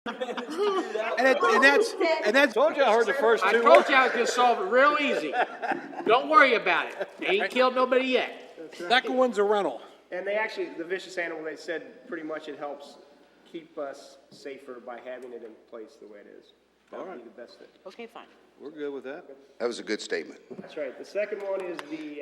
And that's. Told you I heard the first I two told words. you I was gonna solve it real easy. Don't worry about it. Ain't killed nobody yet. Second one's a rental. And they actually, the vicious animal, they said pretty much it helps keep us safer by having it in place the way it is. That would be the best thing. Okay, fine. We're good with that. That was a good statement. That's right. The second one is the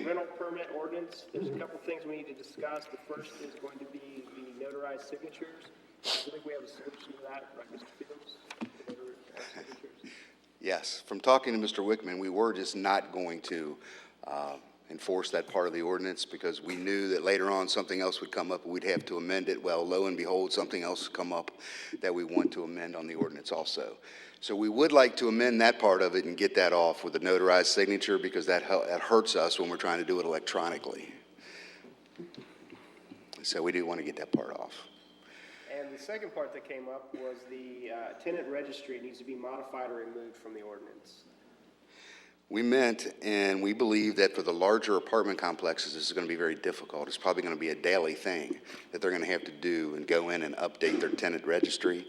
rental permit ordinance. There's a couple things we need to discuss. The first is going to be the notarized signatures. I think we have a solution to that, right, Mr. Fields? The notarized signatures. Yes, from talking to Mr. Wickman, we were just not going to enforce that part of the ordinance because we knew that later on something else would come up and we'd have to amend it. Well, lo and behold, something else has come up that we want to amend on the ordinance also. So we would like to amend that part of it and get that off with the notarized signature because that hurts us when we're trying to do it electronically. So we do want to get that part off. And the second part that came up was the tenant registry needs to be modified or removed from the ordinance. We meant, and we believe that for the larger apartment complexes, this is going to be very difficult. It's probably going to be a daily thing that they're going to have to do and go in and update their tenant registry.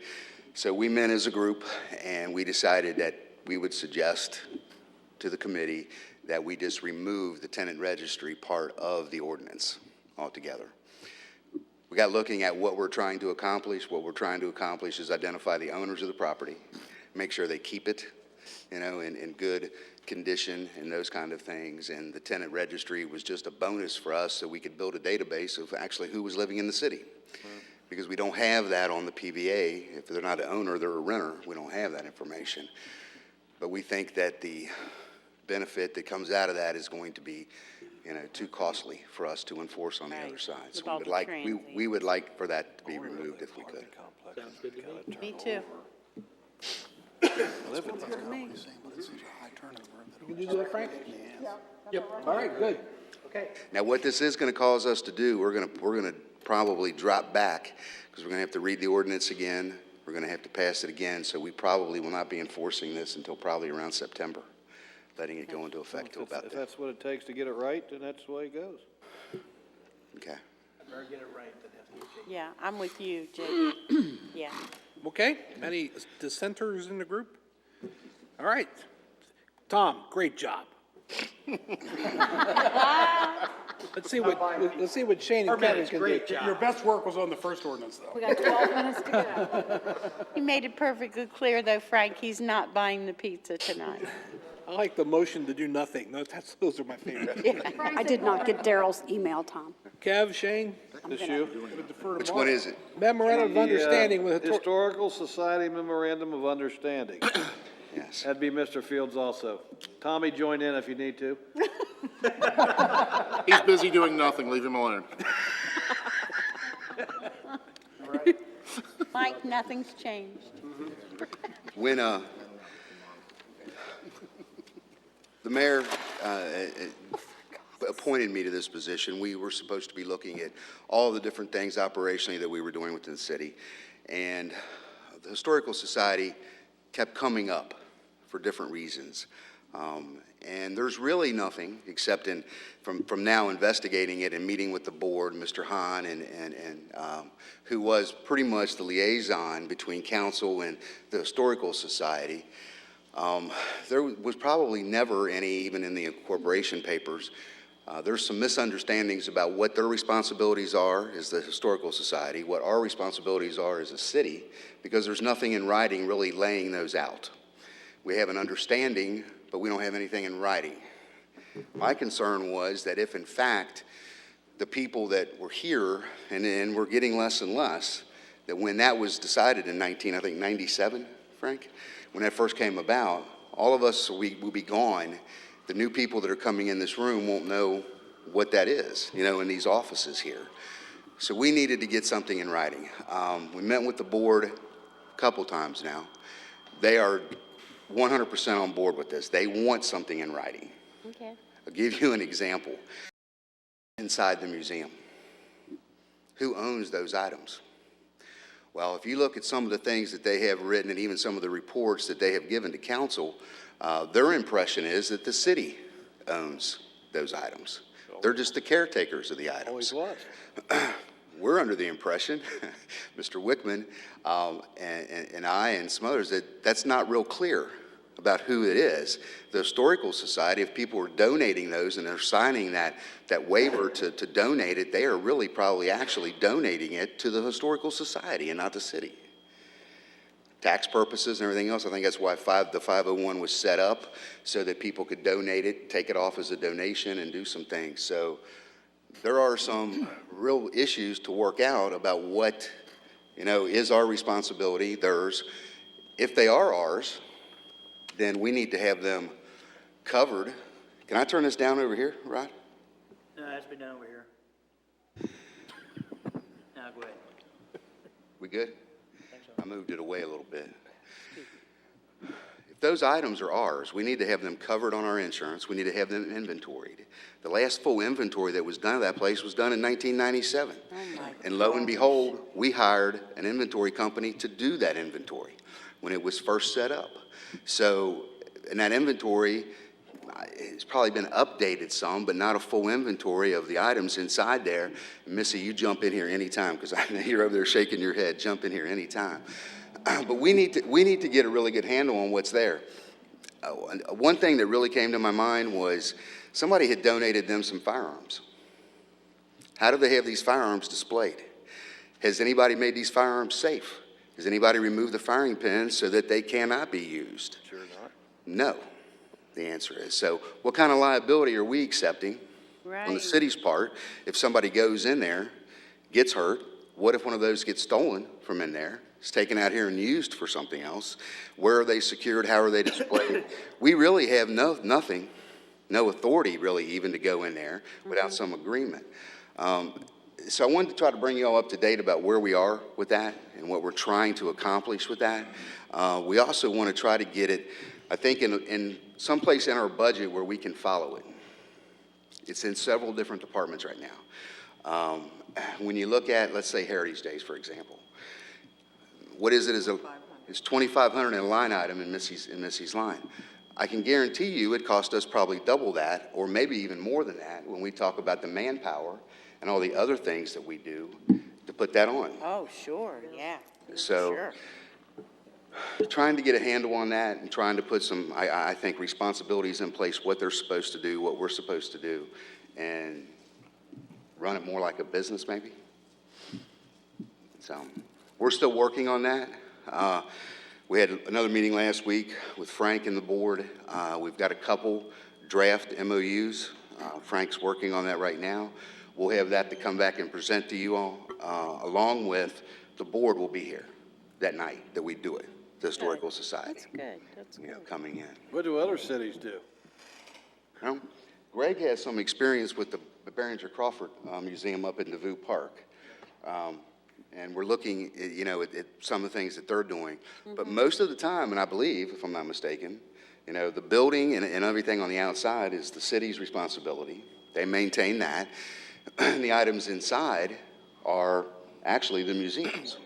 So we met as a group, and we decided that we would suggest to the committee that we just remove the tenant registry part of the ordinance altogether. We got looking at what we're trying to accomplish. What we're trying to accomplish is identify the owners of the property, make sure they keep it, in good condition and those kind of things. And the tenant registry was just a bonus for us so we could build a database of actually who was living in the city. Because we don't have that on the PVA. If they're not an owner, they're a renter. We don't have that information. But we think that the benefit that comes out of that is going to be, too costly for us to enforce on the other side. So we would like for that to be removed if we could. Me too. You can do that, Frank? Yep. All right, good. Okay. Now, what this is going to cause us to do, we're going to probably drop back because we're going to have to read the ordinance again. We're going to have to pass it again. So we probably will not be enforcing this until probably around September, letting it go into effect till about If that. that's what it takes to get it right, then that's the way it goes. Okay. Yeah, I'm with you, JD. Yeah. Okay, any dissenters in the group? All right. Tom, great job. Let's see what Shane and Kevin can do. Your best work was on the first ordinance, though. We got 12 minutes to go. He made it perfectly clear, though, Frank, he's not buying the pizza tonight. I like the motion to do nothing. Those are my favorites. I did not get Daryl's email, Tom. Kev, Shane, This you? Which one is it? memorandum of understanding with the Historical Society Memorandum of Understanding. Yes. That'd be Mr. Fields also. Tommy, join in if you need to. He's busy doing nothing, leave him alone. Mike, nothing's changed. When the mayor appointed me to this position, we were supposed to be looking at all the different things operationally that we were doing within the city. And the Historical Society kept coming up for different reasons. And there's really nothing except from now investigating it and meeting with the board, Mr. Hahn, and who was pretty much the liaison between council and the Historical Society. There was probably never any, even in the incorporation papers, there's some misunderstandings about what their responsibilities are as the Historical Society, what our responsibilities are as a city, because there's nothing in writing really laying those out. We have an understanding, but we don't have anything in writing. My concern was that if, in fact, the people that were here, and we're getting less and less, that when that was decided in 97, Frank, when that first came about, all of us will be gone. The new people that are coming in this room won't know what that is, in these offices here. So we needed to get something in writing. We met with the board a couple times now. They are 100% on board with this. They want something in writing. Okay. I'll give you an example. Inside the museum, who owns those items? Well, if you look at some of the things that they have written and even some of the reports that they have given to council, their impression is that the city owns those items. They're just the caretakers of the items. Always was. we're under the impression, Mr. Wickman and I and some others, that that's not real clear about who it is. The Historical Society, if people are donating those and they're signing that waiver to donate it, they are really probably actually donating it to the Historical Society and not the city. Tax purposes and everything else, I think that's why the 501 was set up, so that people could donate it, take it off as a donation and do some things. So there are some real issues to work out about what, is our responsibility, theirs. If they are ours, then we need to have them covered. Can I turn this down over here, Rod? No, it has to be done over here. Now, go ahead. We good? I moved it away a little bit. If those items are ours, we need to have them covered on our insurance. We need to have them inventoried. The last full inventory that was done of that place was done in 1997. And lo and behold, we hired an inventory company to do that inventory when it was first set up. So, and that inventory it's probably been updated some, but not a full inventory of the items inside there. Missy, you jump in here anytime, because I know you're over there shaking your head. Jump in here anytime. But we need to get a really good handle on what's there. One thing that really came to my mind was somebody had donated them some firearms. How do they have these firearms displayed? Has anybody made these firearms safe? Has anybody removed the firing pins so that they cannot be used? Sure not. No, the answer is. So what kind of liability are we accepting on the city's part if somebody goes in there, gets hurt? What if one of those gets stolen from in there? It's taken out here and used for something else. Where are they secured? How are they displayed? We really have nothing, no authority really even to go in there without some agreement. So I wanted to try to bring you all up to date about where we are with that and what we're trying to accomplish with that. We also want to try to get it, I think, in some place in our budget where we can follow it. It's in several different departments right now. When you look at, let's say, Heritage Days, for example, what is it? It's $2,500 in a line item in Missy's line. I can guarantee you it cost us probably double that, or maybe even more than that, when we talk about the manpower and all the other things that we do to put that on. Oh, sure, yeah. So, Sure. Trying to get a handle on that and trying to put some, I think, responsibilities in place, what they're supposed to do, what we're supposed to do, and run it more like a business, maybe. So, we're still working on that. We had another meeting last week with Frank and the board. We've got a couple draft MOUs. Frank's working on that right now. We'll have that to come back and present to you all, along with the board will be here that night that we do it, the Historical Society. That's good, that's good. Coming in. What do other cities do? Greg has some experience with the Barringer Crawford Museum up in Nauvoo Park. And we're looking at some of the things that they're doing. But most of the time, and I believe, if I'm not mistaken, the building and everything on the outside is the city's responsibility. They maintain that. And the items inside are actually the museum's.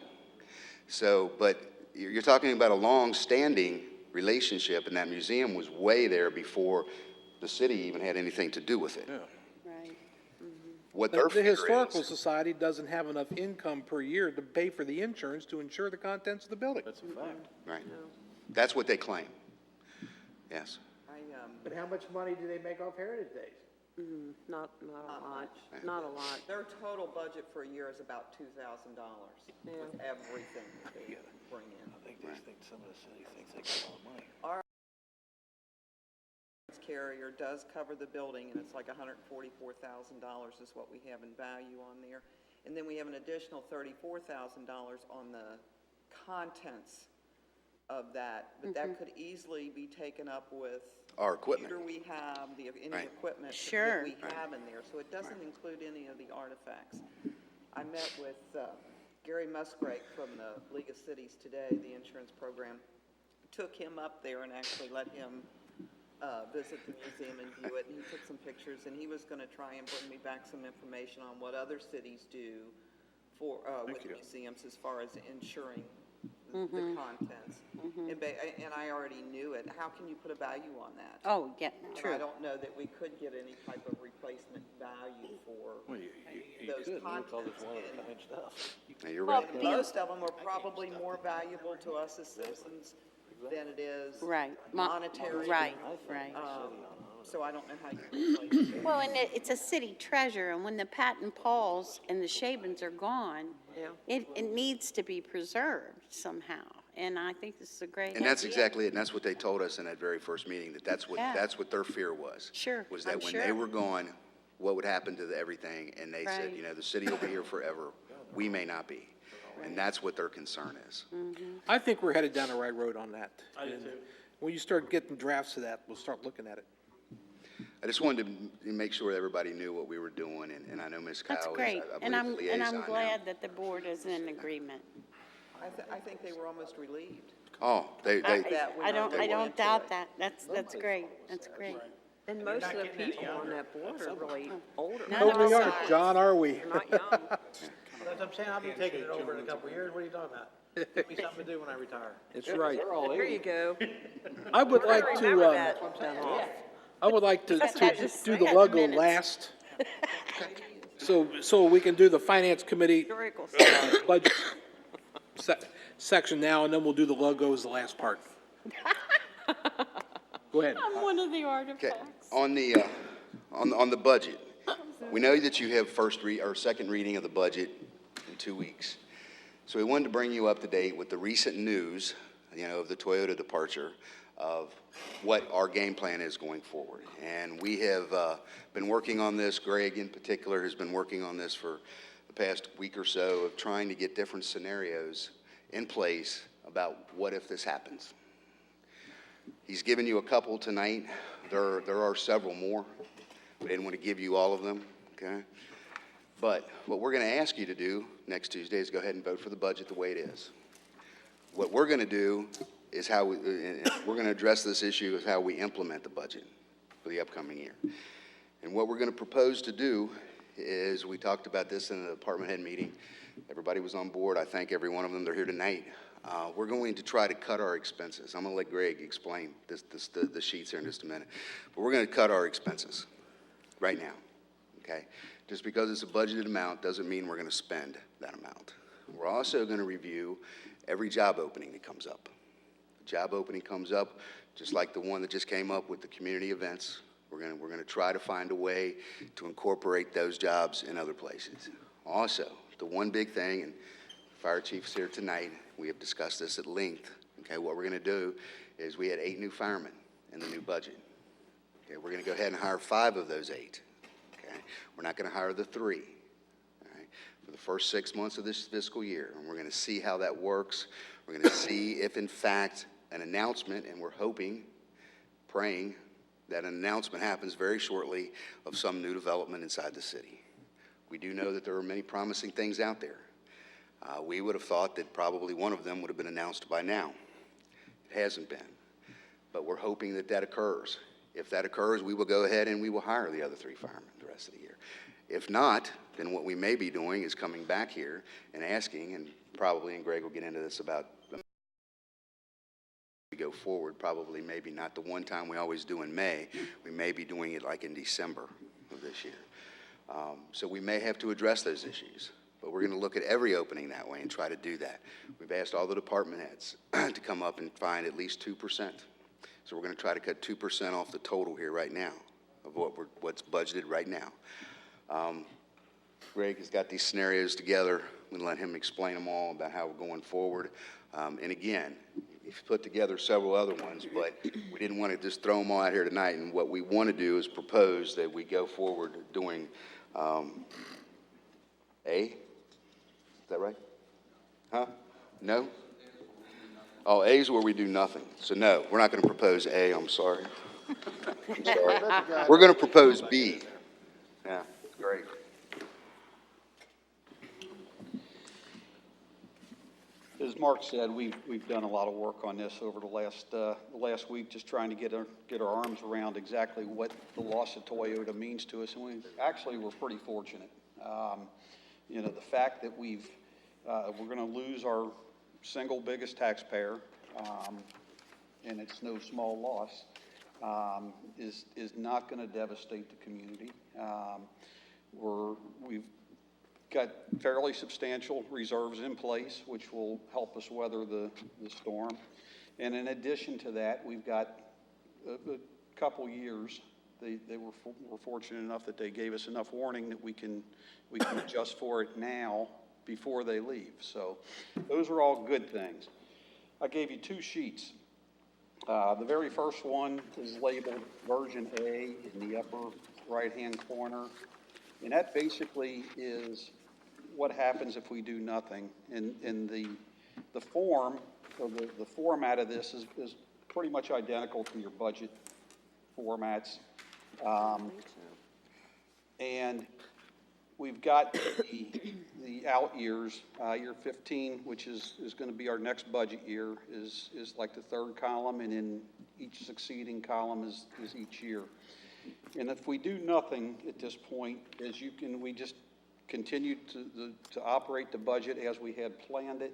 So, but you're talking about a long-standing relationship, and that museum was way there before the city even had anything to do with it. Yeah. Right. What The their figure Historical is, Society doesn't have enough income per year to pay for the insurance to insure the contents of the building. That's a fact. right? That's what they claim. Yes. But how much money do they make off Heritage Days? Not a lot, not a lot. Their total budget for a year is about $2,000 with everything that they bring in. I think they think some of the city thinks they got a lot of money. Our carrier does cover the building, and it's like $144,000 is what we have in value on there. And then we have an additional $34,000 on the contents of that, but that could easily be taken up with Our equipment. computer we have, any Right. equipment Sure. that we have in there, so it doesn't include any of the artifacts. I met with Gary Musgrave from the League of Cities today, the insurance program, took him up there and actually let him visit the museum and view it, and he took some pictures, and he was going to try and bring me back some information on what other cities do for with museums as far as insuring the contents. And I already knew it. How can you put a value on that? Oh, yeah, And true. I don't know that we could get any type of replacement value for You those could, we'll call this contents. one-of-a-kind stuff. Now, you're right. Most of them are probably more valuable to us as citizens than it is Right. monetary. Right. So I don't know how you replace it. Well, and it's a city treasure, and when the Pat and Pauls and the Shabans are gone, it needs to be preserved somehow, and I think this is a great idea. And that's exactly it, and that's what they told us in that very first meeting, that's Yeah. what their fear was. Sure, Was I'm that when they sure. were gone, what would happen to everything? And they said, Right. you know, the city will be here forever, we may not be. And that's what their concern is. I think we're headed down the right road on that. I do too. When you start getting drafts of that, we'll start looking at it. I just wanted to make sure everybody knew what we were doing, and I know Ms. Kyle is, That's great, I and believe, the I'm liaison now. glad that the board is in agreement. I think they were almost relieved. Oh, they, that when I don't they went into doubt it. that, that's great, that's great. And most of the people on that board are really older. None of us are. John, are we? They're not young. That's what I'm saying, I'll be taking it over in a couple of years, what are you talking about? Give me something to do when I retire. That's right. There you go. I would like Remember to, that. I would like to just do the had logo minutes. last. So we can do the finance committee Historical budget section now, and then we'll do the logo as the last part. Go ahead. I'm one of the Okay, artifacts. on the budget, we know that you have second reading of the budget in 2 weeks. So we wanted to bring you up to date with the recent news, you know, of the Toyota departure, of what our game plan is going forward. And we have been working on this, Greg in particular has been working on this for the past week or so, of trying to get different scenarios in place about what if this happens. He's given you a couple tonight. There are several more. We didn't want to give you all of them, okay? But what we're going to ask you to do next Tuesday is go ahead and vote for the budget the way it is. What we're going to do is we're going to address this issue of how we implement the budget for the upcoming year. And what we're going to propose to do is, we talked about this in the department head meeting. Everybody was on board. I thank every one of them. They're here tonight. We're going to try to cut our expenses. I'm going to let Greg explain the sheets here in just a minute. But we're going to cut our expenses right now, okay? Just because it's a budgeted amount doesn't mean we're going to spend that amount. We're also going to review every job opening that comes up. The job opening comes up, just like the one that just came up with the community events. We're going to try to find a way to incorporate those jobs in other places. Also, the one big thing, and Fire Chief's here tonight, we have discussed this at length, okay? What we're going to do is, we had 8 new firemen in the new budget. Okay, we're going to go ahead and hire 5 of those 8, okay? We're not going to hire the 3, all right, for the first 6 months of this fiscal year, and we're going to see how that works. We're going to see if, in fact, an announcement, and we're hoping, praying, that an announcement happens very shortly of some new development inside the city. We do know that there are many promising things out there. We would have thought that probably one of them would have been announced by now. It hasn't been, but we're hoping that that occurs. If that occurs, we will go ahead and we will hire the other 3 firemen the rest of the year. If not, then what we may be doing is coming back here and asking, and probably, and Greg will get into this about we go forward, probably maybe not the one time we always do in May. We may be doing it like in December of this year. So we may have to address those issues, but we're going to look at every opening that way and try to do that. We've asked all the department heads to come up and find at least 2%. So we're going to try to cut 2% off the total here right now of what's budgeted right now. Greg has got these scenarios together. We'll let him explain them all about how we're going forward. And again, he's put together several other ones, but we didn't want to just throw them all out here tonight. And what we want to do is propose that we go forward doing A? Is that right? Huh? No? Oh, A is where we do nothing. So no, we're not going to propose A, I'm sorry. I'm sorry. We're going to propose B. Yeah, great. As Mark said, we've done a lot of work on this over the last week, just trying to get our arms around exactly what the loss of Toyota means to us, and we're pretty fortunate. You know, the fact that we're going to lose our single biggest taxpayer, and it's no small loss. is not going to devastate the community. We've got fairly substantial reserves in place, which will help us weather the storm. And in addition to that, we've got a couple years. They were fortunate enough that they gave us enough warning that we can adjust for it now before they leave. So those are all good things. I gave you 2 sheets. The very first one is labeled version A in the upper right-hand corner. And that basically is what happens if we do nothing. And the form, or the format of this is pretty much identical to your budget formats. And we've got the out years, year 15, which is going to be our next budget year, is like the third column, and in each succeeding column is each year. And if we do nothing at this point, we just continue to operate the budget as we had planned it,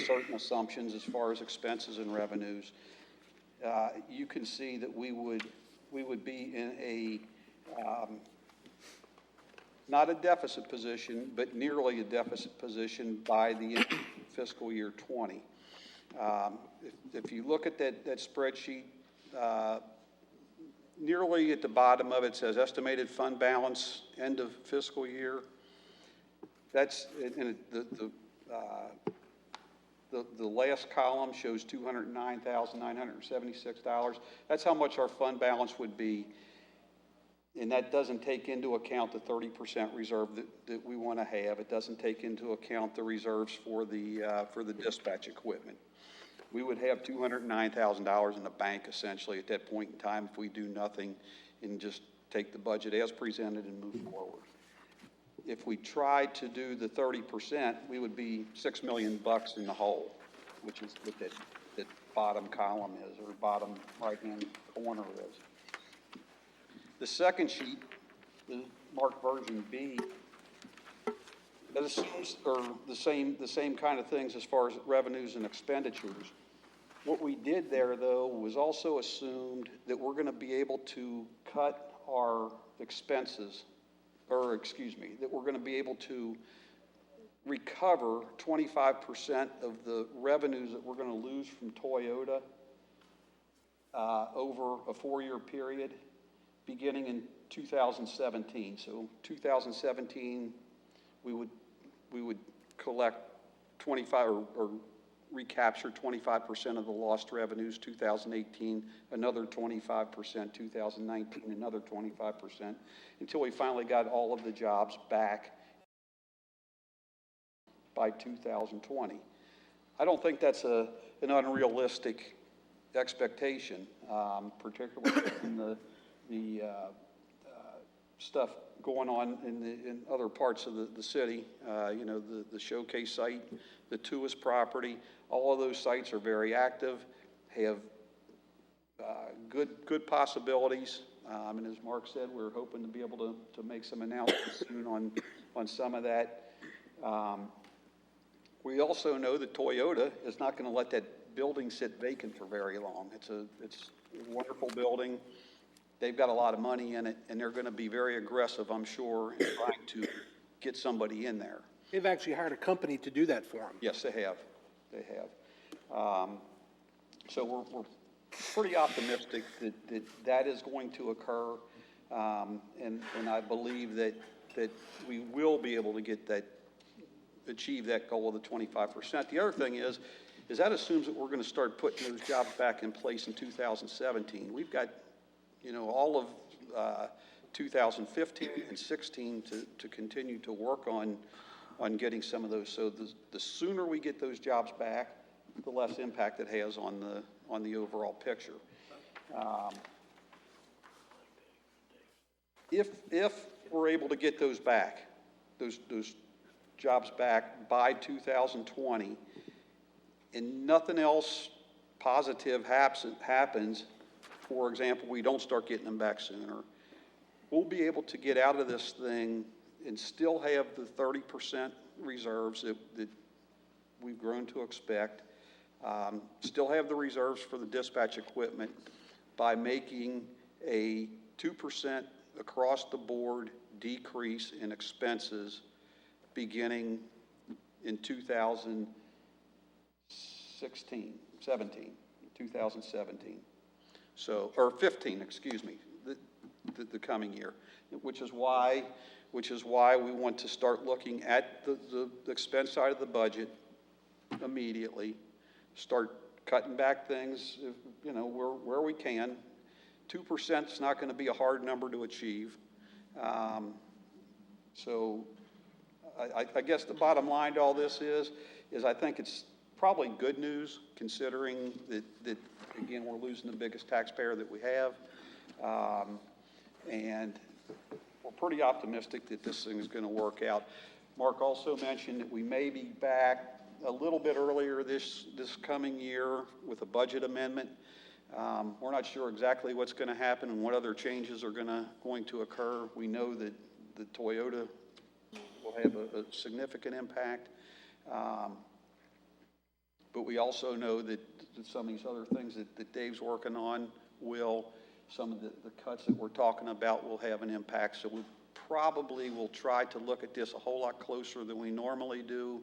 certain assumptions as far as expenses and revenues. You can see that we would be in a not a deficit position, but nearly a deficit position by the end of fiscal year 20. If you look at that spreadsheet, nearly at the bottom of it says estimated fund balance end of fiscal year. That's in the last column shows $209,976. That's how much our fund balance would be. And that doesn't take into account the 30% reserve that we want to have. It doesn't take into account the reserves for the dispatch equipment. We would have $209,000 in the bank essentially at that point in time if we do nothing and just take the budget as presented and move forward. If we tried to do the 30%, we would be $6 million in the hole, which is what that bottom column is, or bottom right-hand corner is. The second sheet, the marked version B, that assumes the same kind of things as far as revenues and expenditures. What we did there, though, was also assumed that we're going to be able to cut our expenses, that we're going to be able to recover 25% of the revenues that we're going to lose from Toyota over a 4-year period, beginning in 2017. So 2017, we would collect 25 or recapture 25% of the lost revenues. 2018, another 25%. 2019, another 25%, until we finally got all of the jobs back by 2020. I don't think that's an unrealistic expectation, particularly in the stuff going on in other parts of the city. The Showcase site, the Tuas property, all of those sites are very active, have good possibilities. And as Mark said, we're hoping to be able to make some announcements soon on some of that. We also know that Toyota is not going to let that building sit vacant for very long. It's a wonderful building. They've got a lot of money in it, and they're going to be very aggressive, I'm sure, in trying to get somebody in there. They've actually hired a company to do that for them. Yes, they have. They have. So we're pretty optimistic that is going to occur, and I believe that we will be able to achieve that goal of the 25%. The other thing is that assumes that we're going to start putting those jobs back in place in 2017. We've got all of 2015 and 16 to continue to work on getting some of those. So the sooner we get those jobs back, the less impact it has on the overall picture. If we're able to get those back, those jobs back by 2020, and nothing else positive happens, for example, we don't start getting them back sooner, we'll be able to get out of this thing and still have the 30% reserves that we've grown to expect. Still have the reserves for the dispatch equipment by making a 2% across-the-board decrease in expenses beginning in 2017. So, or 15, excuse me, the coming year, which is why we want to start looking at the expense side of the budget immediately, start cutting back things, you know, where we can. 2% is not going to be a hard number to achieve. So I guess the bottom line to all this is I think it's probably good news considering that again, we're losing the biggest taxpayer that we have. And we're pretty optimistic that this thing is going to work out. Mark also mentioned that we may be back a little bit earlier this coming year with a budget amendment. We're not sure exactly what's going to happen and what other changes are going to occur. We know that the Toyota will have a significant impact. But we also know that some of these other things that Dave's working on some of the cuts that we're talking about will have an impact. So we probably will try to look at this a whole lot closer than we normally do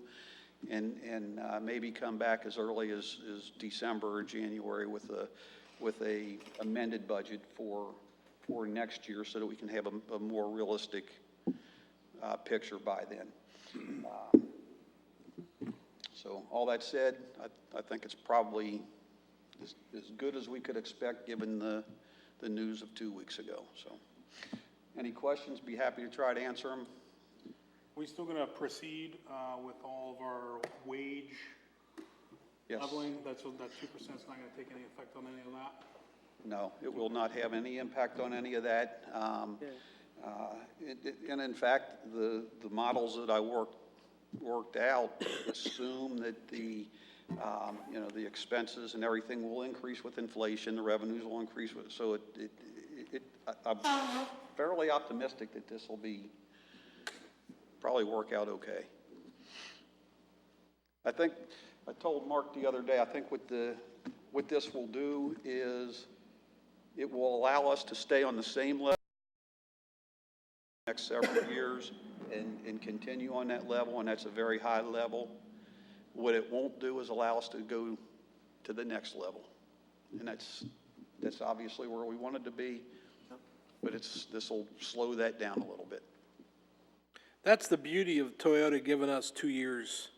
and maybe come back as early as December or January with a amended budget for next year so that we can have a more realistic picture by then. So all that said, I think it's probably as good as we could expect given the news of 2 weeks ago. So any questions, be happy to try to answer them. We still going to proceed with all of our wage leveling? That 2% is not going to take any effect on any of that? No, it will not have any impact on any of that. And in fact, the models that I worked out assume that the expenses and everything will increase with inflation, the revenues will increase so I'm fairly optimistic that this will probably work out okay. I think I told Mark the other day, I think what this will do is it will allow us to stay on the same level next several years and continue on that level, and that's a very high level. What it won't do is allow us to go to the next level, and that's obviously where we wanted to be, but this will slow that down a little bit. That's the beauty of Toyota giving us 2 years.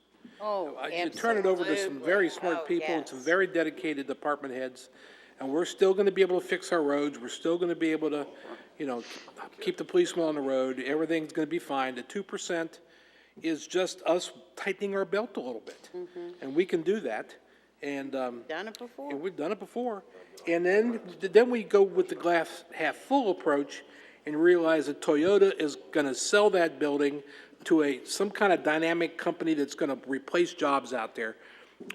Oh, You turn it over to some very smart people and some very dedicated department heads, and we're still going to be able to fix our roads. We're still going to be able to, keep the policemen on the road. Everything's going to be fine. The 2% is just us tightening our belt a little bit, and we can do that. And Done it before. and we've done it before. And then we go with the glass half full approach and realize that Toyota is going to sell that building to some kind of dynamic company that's going to replace jobs out there.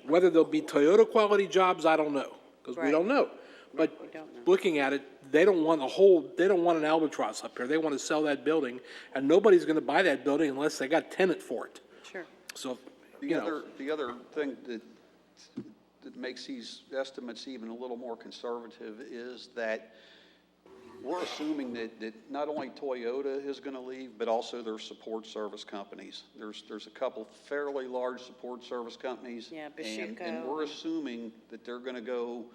Whether they'll be Toyota quality jobs, I don't know, because we Right. don't know. But we don't know. looking at it, they don't want an albatross up here. They want to sell that building, and nobody's going to buy that building unless they got tenant for it. Sure. So, The other thing that makes these estimates even a little more conservative is that we're assuming that not only Toyota is going to leave, but also their support service companies. There's a couple fairly large support service companies. Yeah, and Bashuko. we're assuming that they're going to go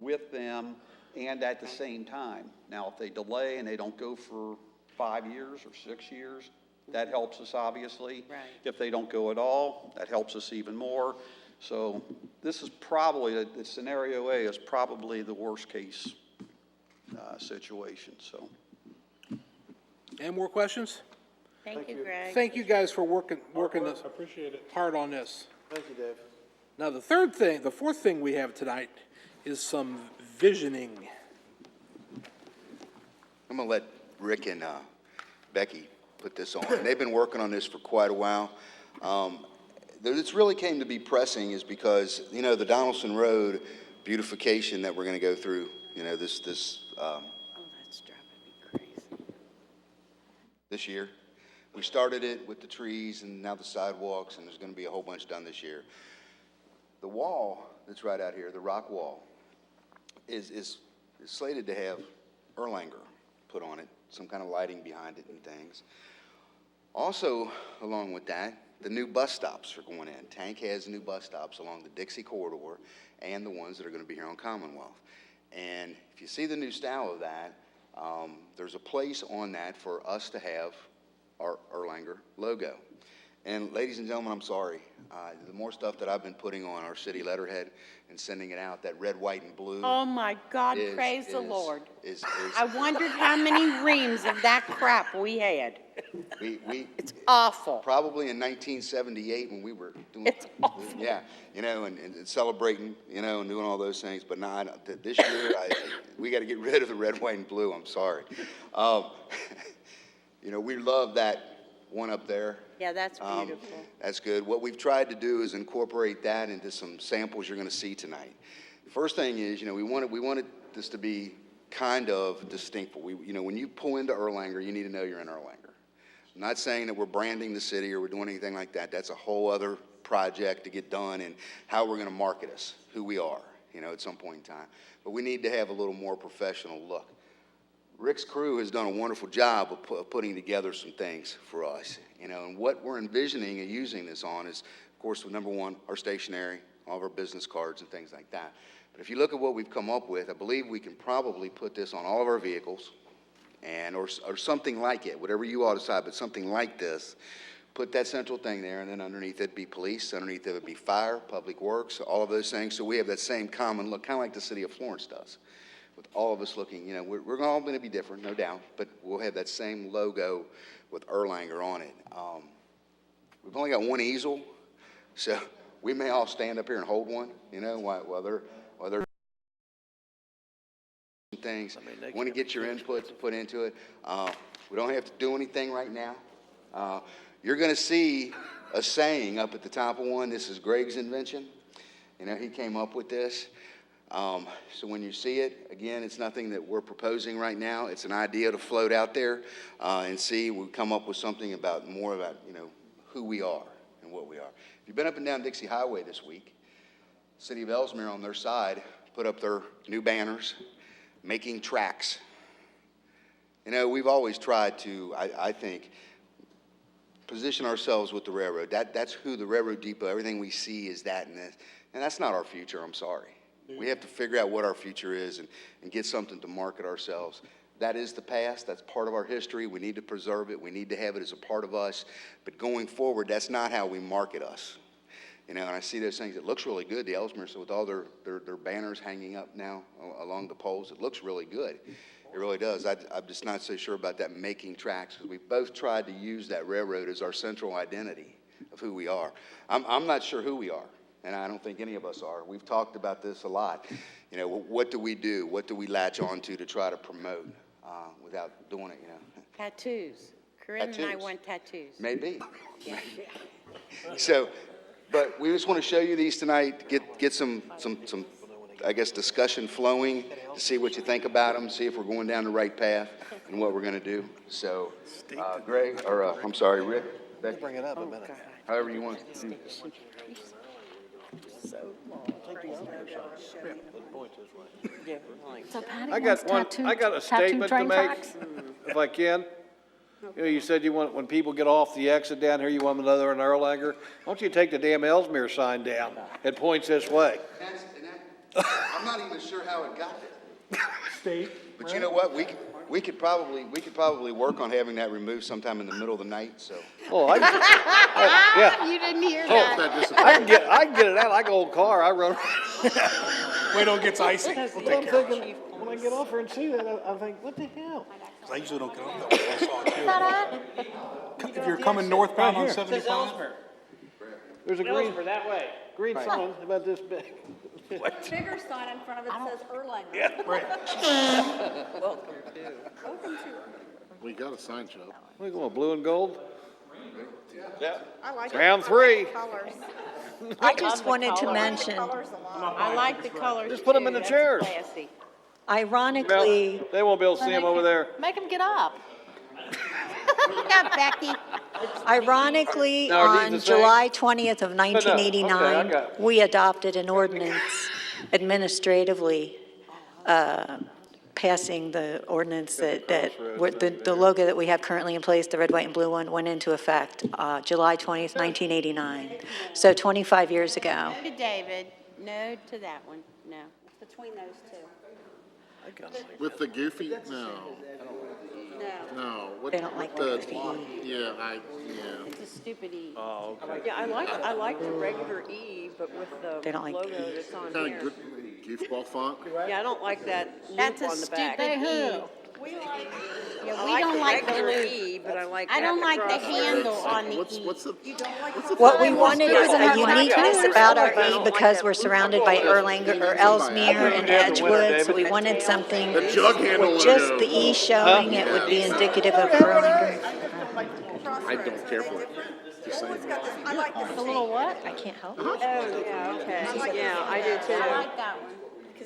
with them and at the same time. Now, if they delay and they don't go for 5 years or 6 years, that helps us obviously. Right. If they don't go at all, that helps us even more. So this is probably, the scenario A is probably the worst case situation, so. any more questions? Thank you, Greg. Thank you guys for working this Appreciate it. hard on this. Thank you, Dave. Now, the fourth thing we have tonight is some visioning. I'm going to let Rick and Becky put this on. They've been working on this for quite a while. This really came to be pressing is because, the Donaldson Road beautification that we're going to go through, Oh, that's driving me crazy. this year. We started it with the trees and now the sidewalks, and there's going to be a whole bunch done this year. the wall that's right out here, the rock wall, is slated to have Erlanger put on it, some kind of lighting behind it and things. Also, along with that, the new bus stops are going in. Tank has new bus stops along the Dixie corridor and the ones that are going to be here on Commonwealth. And if you see the new style of that, there's a place on that for us to have our Erlanger logo. And ladies and gentlemen, I'm sorry. The more stuff that I've been putting on our city letterhead and sending it out, that red, white, and blue. Oh, my God, is- praise the is- Lord. is- I wondered how many reams of that crap we had. we It's awful. probably in 1978 when we were doing. It's awful. Yeah, you know, and celebrating, you know, and doing all those things. But now, this year, we got to get rid of the red, white, and blue. I'm sorry. You know, we love that one up there. Yeah, that's beautiful. That's good. What we've tried to do is incorporate that into some samples you're going to see tonight. First thing is, you know, we wanted this to be kind of distinct. You know, when you pull into Erlanger, you need to know you're in Erlanger. I'm not saying that we're branding the city or we're doing anything like that. That's a whole other project to get done and how we're going to market us, who we are, you know, at some point in time. But we need to have a little more professional look. Rick's crew has done a wonderful job of putting together some things for us, you know, and what we're envisioning and using this on is, of course, number one, our stationery, all of our business cards and things like that. But if you look at what we've come up with, I believe we can probably put this on all of our vehicles and or something like it, whatever you all decide, but something like this. Put that central thing there, and then underneath it be police, underneath it would be fire, public works, all of those things. So we have that same common look, kind of like the city of Florence does, with all of us looking, you know, we're all going to be different, no doubt, but we'll have that same logo with Erlanger on it. We've only got one easel, so we may all stand up here and hold one, you know, while they're things. Want to get your input put into it. We don't have to do anything right now. You're going to see a saying up at the top of one. This is Greg's invention. You know, he came up with this. So when you see it, again, it's nothing that we're proposing right now. It's an idea to float out there and see. We'll come up with something more about, you know, who we are and what we are. If you've been up and down Dixie Highway this week, City of Ellesmere on their side put up their new banners, making tracks. You know, we've always tried to, I think, position ourselves with the railroad. That's who the railroad depot, everything we see is that and this. And that's not our future, I'm sorry. We have to figure out what our future is and get something to market ourselves. That is the past. That's part of our history. We need to preserve it. We need to have it as a part of us. But going forward, that's not how we market us. You know, and I see those things. It looks really good, the Ellesmere, so with all their banners hanging up now along the poles, it looks really good. It really does. I'm just not so sure about that making tracks, because we've both tried to use that railroad as our central identity of who we are. I'm not sure who we are, and I don't think any of us are. We've talked about this a lot. You know, what do we do? What do we latch on to try to promote without doing it, you know? Tattoos. Corinne and I Tattoos. want tattoos. Maybe. So, but we just want to show you these tonight, get some, I guess, discussion flowing, to see what you think about them, see if we're going down the right path and what we're going to do. So, Greg, or I'm sorry, Rick, Becky, Bring it up a minute. however you want to do this. So Patty I wants got one, tattoo- I got a tattoo statement to train make, tracks? if I can. You know, you said you want, when people get off the exit down here, you want another in Erlanger. Why don't you take the damn Ellesmere sign down? It points this way. I'm not even sure how it got there. State. But you know what? We could probably work on having that removed sometime in the middle of the night, so. Oh, yeah. You didn't hear Hope that. that I disappoints. can get it out. I got an old car. I run. Wait till it gets icy. Well, I'm thinking, when I get off here and see that, I think, what the hell? 'Cause I usually don't get on that. I saw it too. If you're coming northbound on 75, There's a green, that way. green sign about this big. Bigger sign in front of it says Erlanger. Welcome to. We got a sign shop. We going blue and gold? I like Round three. colors. I just wanted to mention, Colors a lot. I like the colors. Just put 'em too. in the That's chairs. classy. ironically, They won't be able to see them over there. make them get up. Yeah, Becky. Ironically, Now, are these on the same? July 20th of okay, I 1989, got it. we adopted an ordinance administratively passing the ordinance that the logo that we have currently in place, the red, white, and blue one, went into effect July 20th, 1989. So 25 years ago. No to David, no to that one, no. Between those two. With the goofy, no, no. What- They don't like the the goofy. Yeah, It's a stupid E. Yeah, I like the regular E, but with They the don't like logo E. that's on kind here. of good goofball font. Yeah, I don't like that That's loop a on the back. stupid E. Yeah, we don't like the regular loop. E, but I like. I don't that like the across handle on the What's, E. what's the? What we wanted is a uniqueness about our I E don't because like we're that surrounded loop. by Erlanger or Ellesmere and Edgewood, so we wanted something The jug handle with just logo. the E showing, it would be indicative of Erlanger. I don't care for it. Just saying. The little what? I can't help Oh, yeah, okay. Yeah, I do too. I like that one.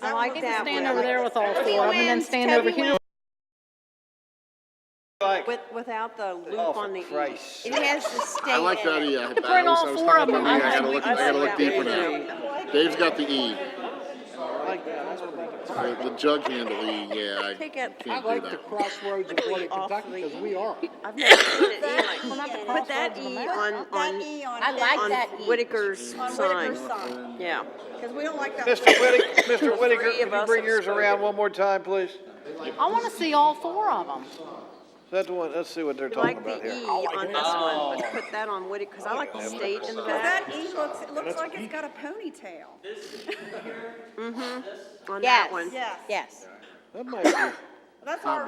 I like that Stand one. over there with all four of them and then stand over here. Without the loop on the E. It has the state I like that, in it. yeah. bring all four of them. I I gotta think look, I I gotta like look that deeper one now. Dave's got the E. The jug handle E, yeah, I Take it. can't do that. crossroads of Bloody Kentucky, because we are. I've never seen an E like, put that E on I like that E. Whitaker's sign. Yeah. Because we don't like that. Mr. Whitaker, Three could of you us bring have yours spoken. around one more time, please? I want to see all four of them. Is that the one, let's see what they're I talking like about the here. E on this one, but put that on Whitaker, because I like the state in the back. That E looks like it's got a ponytail. On Yes. that one. Yes. Yes. That might be. That's our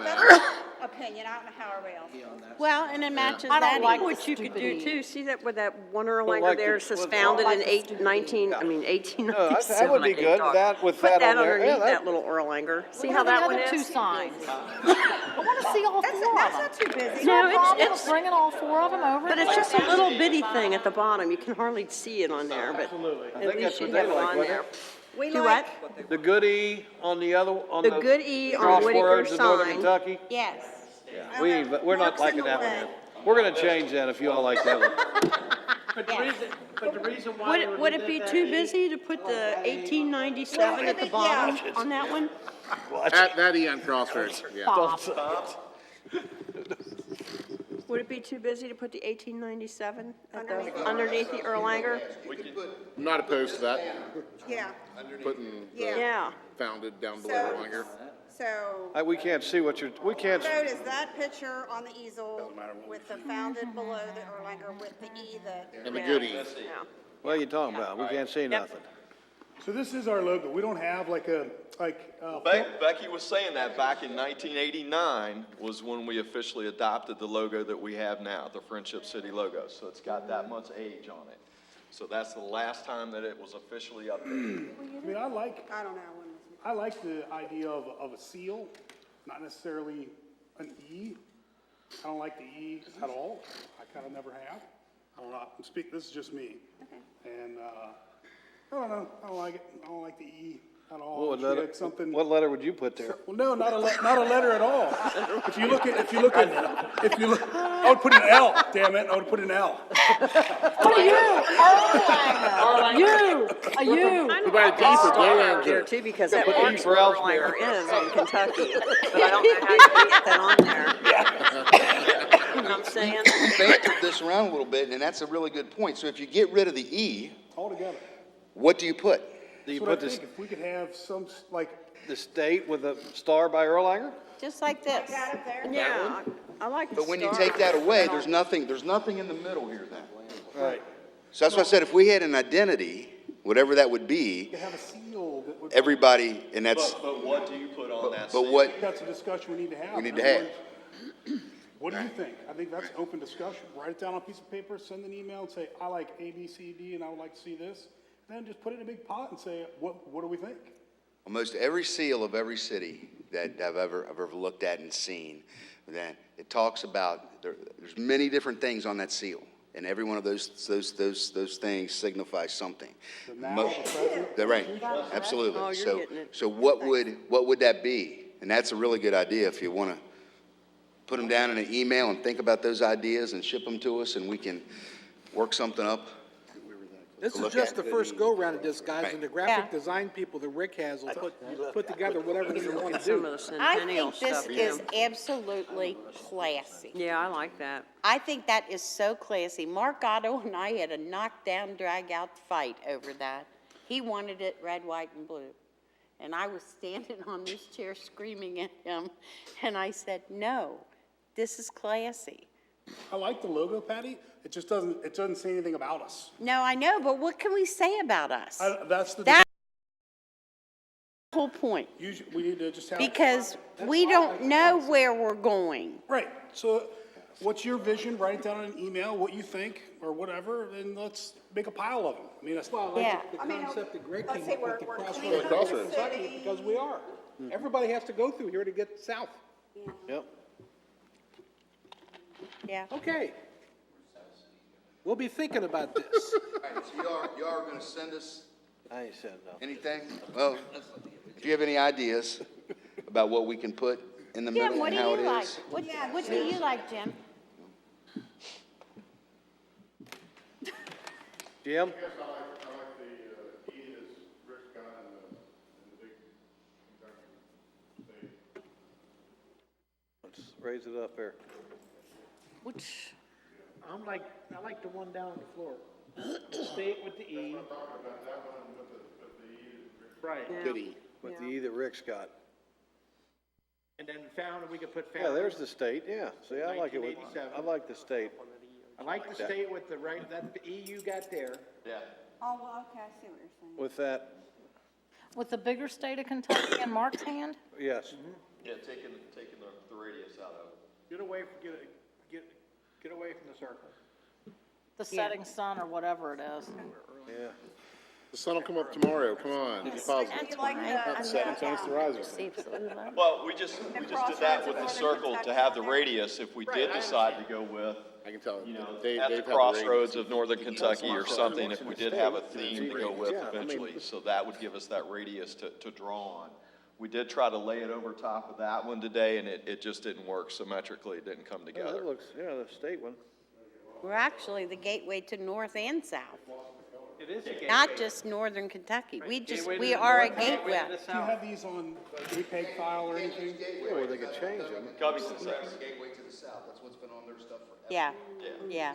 opinion. I don't know how everybody else. Well, and it matches I that don't E. like what you could do too, see that with that one Erlanger like there, the- says with- founded like in 1897. that would be good, that with Put that that on there. Yeah, underneath that little Erlanger. See how that one The other two is? signs. I want to see all four of them. That's not too busy. No, No problem it's, bringing all four of them over. but it's just a little bitty thing at the bottom. You can hardly see it on there, but at think least that's you what they have it like, on wouldn't there. We Do like, what? The good E on the other, on the. The good E on Whitaker's Crossroads of Northern sign. Kentucky. Yes. We're not Mark's in liking the that one way. then. We're gonna change that if you all like that one. But the reason why. Would it be too busy to put the 1897 at the bottom on that one? That E on Crossroads, yeah. Would it be too busy to put the 1897 at the, underneath the Erlanger? I'm not opposed to that, yeah. putting the Yeah. founded down below longer. So, We can't see what you're, we can't, note is that picture on the easel with the founded below the Erlanger with the E that. And the good E. Yeah. what are you talking about? We can't see nothing. So this is our logo. We don't have Becky was saying that back in 1989 was when we officially adopted the logo that we have now, the Friendship City logo. So it's got that much age on it. So that's the last time that it was officially updated. I mean, I don't know. I like the idea of a seal, not necessarily an E. I don't like the E at all. I kind of never have. I don't know. This is just me. And, I don't know. I don't like it. I don't like the E at all. What If you letter, had something. what letter would you put there? Well, no, not a letter at all. If you look, I would put an L, damn it, I would put an L. What are you? Erlanger. You. A you. What about a D for Erlanger? There too, because that Put E Mark's for Ellesmere. Erlanger is in Kentucky, but I don't know how you get that on there. You know what I'm saying? Bantered this around a little bit, and that's a really good point. So if you get rid of the E, Altogether. what do you put? Do you That's what put I this, think. If we could have some, like, the state with a star by Erlanger? Just like this. Yeah, I like the But when you star. take that away, there's nothing in the middle here then. Right. So that's why I said if we had an identity, whatever that would be, to have a seal that would. everybody, and that's, But what do you put on that but seal? what That's a discussion we need to have. we need to have. What do you think? I think that's an open discussion. Write it down on a piece of paper, send an email and say, I like A, B, C, D, and I would like to see this. Then just put it in a big pot and say, what do we think? Almost every seal of every city that I've ever looked at and seen, that it talks about, there's many different things on that seal. And every one of those things signifies something. The now, the present. They're right, absolutely. Oh, you're getting it. So what would that be? And that's a really good idea if you want to put them down in an email and think about those ideas and ship them to us, and we can work something up. This is Look just at the first go-round of this, guys, Right. and the graphic Yeah. design people that Rick has will put together whatever they want to Some do. of the I centennial think this stuff, is too. absolutely classy. Yeah, I like that. I think that is so classy. Mark Otto and I had a knockdown, drag-out fight over that. He wanted it red, white, and blue. And I was standing on this chair screaming at him, and I said, no, this is classy. I like the logo, Patty. It just doesn't say anything about us. No, I know, but what can we say about us? That's the That's the whole point, we need to just have. because we don't know where we're going. Right, so what's your vision? Write it down in an email, what you think, or whatever, and let's make a pile of them. I mean, that's. Well, Yeah. like the concept that Greg let's came say up with, the we're crossroads cleaning of up the Kentucky, city. because we are. Everybody has to go through here to get south. Yep. Yeah. Okay. We'll be thinking about this. All right, so you are gonna send us I ain't said no. anything? Well, if you have any ideas about what we can put in the Jim, middle what and do how you it like? is. What do you like, Jim? Jim? I like the E as Rick got in the big state. Let's raise it up there. Which, I like the one down on the floor. Stay with the E. Right, Goody. With the E that Rick's got. and then found, we could put Yeah, found. there's the state, yeah. See, I like it with, 1987. I like the state. I like the state with the right, that the E you got there. Yeah. Oh, well, okay, I see what you're saying. With that, With the bigger state of Kentucky in Mark's hand? yes. Yeah, taking the radius out of it. Get away, get away from the circle. The setting sun or whatever it is. Yeah. The sun will come up tomorrow, come on, be positive. That's right. Not setting, it's the rising. Well, we just did that with the circle to have the radius, if we did decide to go with, I can tell. you know, Dave at the had crossroads of northern Kentucky or something, if we did have a theme to go with Yeah, I mean- eventually. So that would give us that radius to draw on. We did try to lay it over top of that one today, and it just didn't work symmetrically, it didn't come Yeah, together. that looks, yeah, the state one. We're actually the gateway to north and south, It is a gateway. not just northern Kentucky. We Gateway to we the are a north, gateway gateway. to the Do you south. have these on JPEG file or anything? Yeah, well, they could change them. Covington says. Gateway to the south, that's what's been on their stuff forever. Yeah, Yeah. yeah.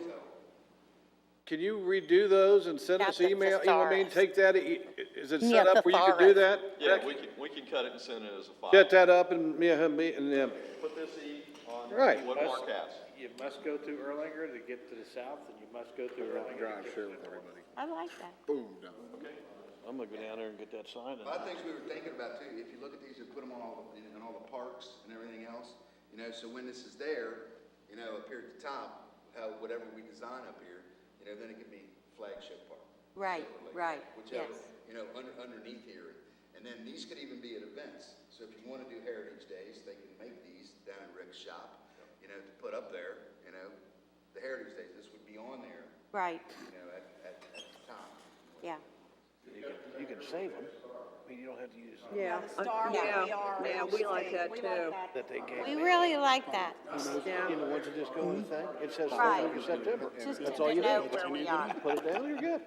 Can you redo those and send us That's a email? You know what I mean? thesaurus. Take that, is it Yeah, set up where you could do thesaurus. that? Yeah, we can cut it and send it as a file. Set that up and, yeah, me, and, Put this E on Right. what Mark has. You must go through Erlanger to get to the south, and you must go through Erlanger. Drive, share with everybody. I like that. Boom, done. I'm gonna go down there and get that sign. A lot of things we were thinking about too, if you look at these and put them on in all the parks and everything else, you know, so when this is there, you know, up here at the top, whatever we design up here, you know, then it could be flagship park. Right, right, Whichever, yes. you know, underneath here. And then these could even be at events. So if you want to do Heritage Days, they can make these down in Rick's shop, you know, to put up there, you know, the Heritage Days, this would be on there, Right, you know, at the top. yeah. You can save them. I mean, you don't have to use Yeah, the star where we are. yeah, we like that too. that they gave. We really like that. Yeah. You know, ones that just go in the thing, it says Right. first week of September. Just That's to all you know do. where we are. Put it down, you're good.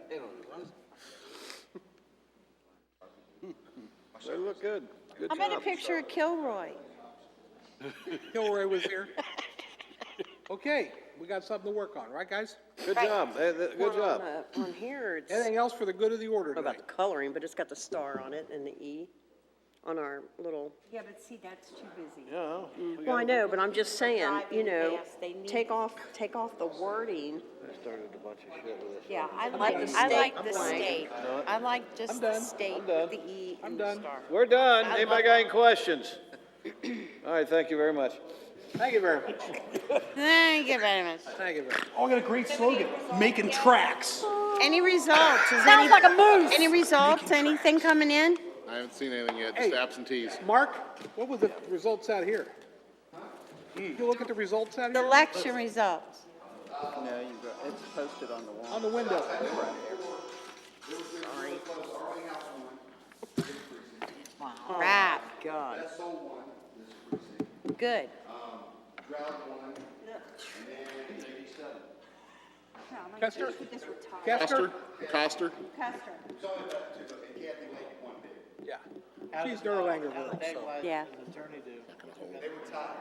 They look good. Good How about a job. picture of Kilroy? Kilroy was here. Okay, we got something to work on, right, guys? Good job. Good job. On here, it's, I Anything else for the good of the order don't know about tonight? the coloring, but it's got the star on it and the E on our little, Yeah, but see, that's too busy. Yeah. well, I know, but I'm just saying, you know, fast, they need take off the wording. I started a bunch of shit with this. Yeah, I like like, the I state like the blank. state. I like just the state I'm done. with the E I'm and the done. star. We're done. I Anybody love got any questions? All right, thank you very much. Thank you very much. Thank you very much. Thank you very much. Oh, I got a great slogan, making tracks. Any results? Is Sounds like a moose. Any results? Anything coming in? I haven't seen anything yet, Hey. just absentees. Mark, what were the results out here? You look at the results out The here? election results. No, it's posted on the wall. On the window. Right, God. good. Kester? Coster? Coster? Yeah. She's Erlanger girl, so. Yeah. Attorney do. They were tied.